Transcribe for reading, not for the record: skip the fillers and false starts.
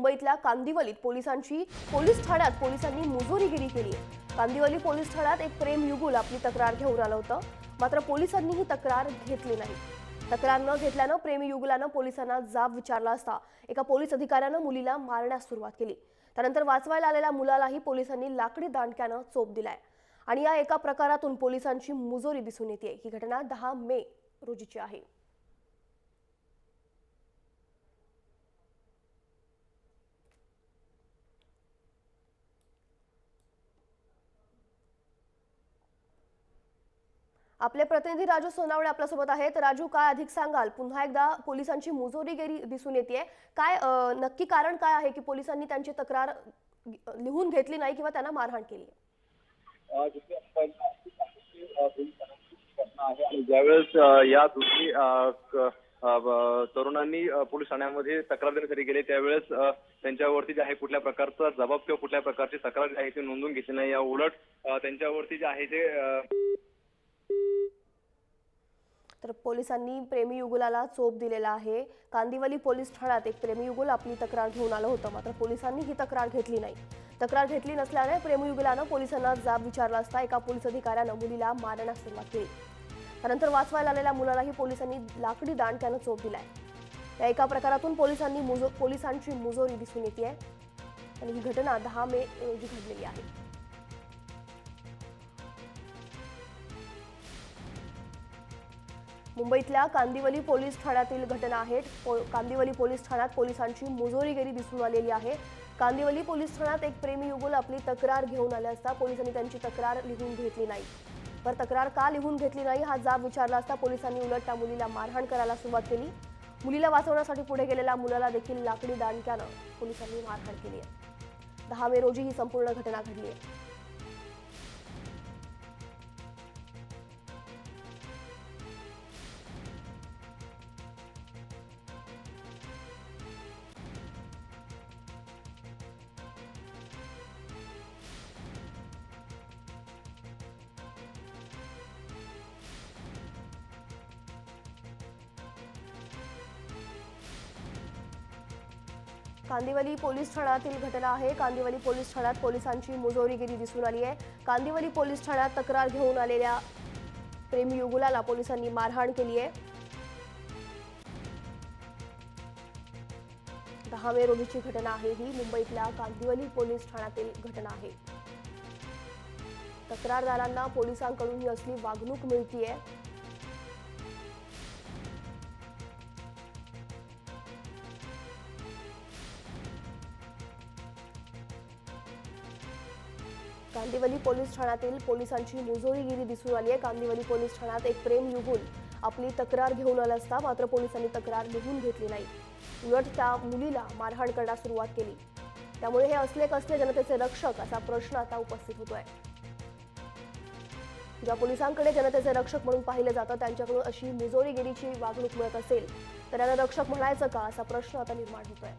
मुंबईतल्या कांदिवलीत पोलीस ठाण्यात पोलिसांनी मुजोरीगिरी केली आहे। कांदिवली पोलीस ठाण्यात एक प्रेम युगुल आपली तक्रार घेऊन आलं होतं, मात्र पोलिसांनी ही तक्रार घेतली नाही। तक्रार न घेतल्यानं प्रेमी युगुलानं पोलिसांना जाब विचारला असता एका पोलीस अधिकाऱ्यानं मुलीला मारण्यास सुरुवात केली। त्यानंतर वाचवायला आलेल्या मुलालाही पोलिसांनी लाकडी दांडक्यानं चोप दिलाय आणि या एका प्रकारातून पोलिसांची मुजोरी दिसून येते। ही घटना 10 मे रोजीची आहे। आपले प्रतिनिधी राजू सोनावणे आपल्यासोबत आहेत। राजू, काय अधिक सांगाल? पुन्हा एकदा पोलिसांची मुजोरीगिरी दिसून येते, काय नक्की कारण काय आहे की पोलिसांनी त्यांची तक्रार लिहून घेतली नाही किंवा त्यांना मारहाण केली? ज्यावेळेस या दोन्ही तरुणांनी पोलीस ठाण्यामध्ये तक्रार देण्यासाठी गेले त्यावेळेस त्यांच्यावरती जे आहे कुठल्या प्रकारचा जबाब किंवा कुठल्या प्रकारची तक्रार जी आहे ती नोंदवून घेतली नाही। या उलट त्यांच्यावरती जे आहे ते तर पोलिसांनी प्रेमी युगुलाला चोप दिलेला आहे। कांदिवली पोलीस ठाण्यात एक प्रेमी युगुल आपली तक्रार घेऊन आलं होतं, मात्र पोलिसांनी ही तक्रार घेतली नाही। तक्रार घेतली नसल्याने प्रेमी युगुलानं पोलिसांना जाब विचारला असता एका पोलीस अधिकाऱ्यानं मुलीला मारण्यास सुरुवात केली। त्यानंतर वाचवायला आलेल्या मुलालाही पोलिसांनी लाकडी दांडक्यानं चोप दिलाय। या एका प्रकारातून पोलिसांची मुजोरी दिसून येते आणि ही घटना 10 मे रोजी घडलेली आहे। मुंबईतल्या कांदिवली पोलीस ठाण्यातील घटना आहे। कांदिवली पोलीस ठाण्यात पोलिसांची मुजोरीगिरी दिसून आलेली आहे। कांदिवली पोलीस ठाण्यात एक प्रेमी युगुल आपली तक्रार घेऊन आले असता पोलिसांनी त्यांची तक्रार लिहून घेतली नाही। तर तक्रार का लिहून घेतली नाही हा जाब विचारला असता पोलिसांनी उलट त्या मुलीला मारहाण करायला सुरुवात केली। मुलीला वाचवण्यासाठी पुढे गेलेल्या मुलाला देखील लाकडी दांडक्यानं पोलिसांनी मारहाण केली आहे। 10 मे रोजी ही संपूर्ण घटना घडली आहे। कांदिवली पोलीस ठाण्यातील घटना आहे। कांदिवली पोलीस ठाण्यात पोलिसांची मुजोरीगिरी दिसून आली आहे। कांदिवली पोलीस ठाण्यात तक्रार घेऊन आलेल्या प्रेमी युगुलाला पोलिसांनी मारहाण केली आहे। 10 मे रोजीची घटना आहे ही मुंबईतल्या कांदिवली पोलीस ठाण्यातील घटना आहे। तक्रारदारांना पोलिसांकडून ही असली वागणूक मिळतीये। कांदिवली पोलीस ठाण्यातील पोलिसांची मुजोरीगिरी दिसून आली आहे। कांदिवली पोलीस ठाण्यात एक प्रेम युगुल आपली तक्रार घेऊन आला असता मात्र पोलिसांनी तक्रार लिहून घेतली नाही। उलट त्या मुलीला मारहाण करण्यास सुरुवात केली। त्यामुळे हे असले कसले जनतेचे रक्षक असा प्रश्न आता उपस्थित होतोय। ज्या पोलिसांकडे जनतेचे रक्षक म्हणून पाहिले जातं त्यांच्याकडून अशी मुजोरीगिरीची वागणूक मिळत असेल तर यांना रक्षक म्हणायचं का असा प्रश्न आता निर्माण होतोय।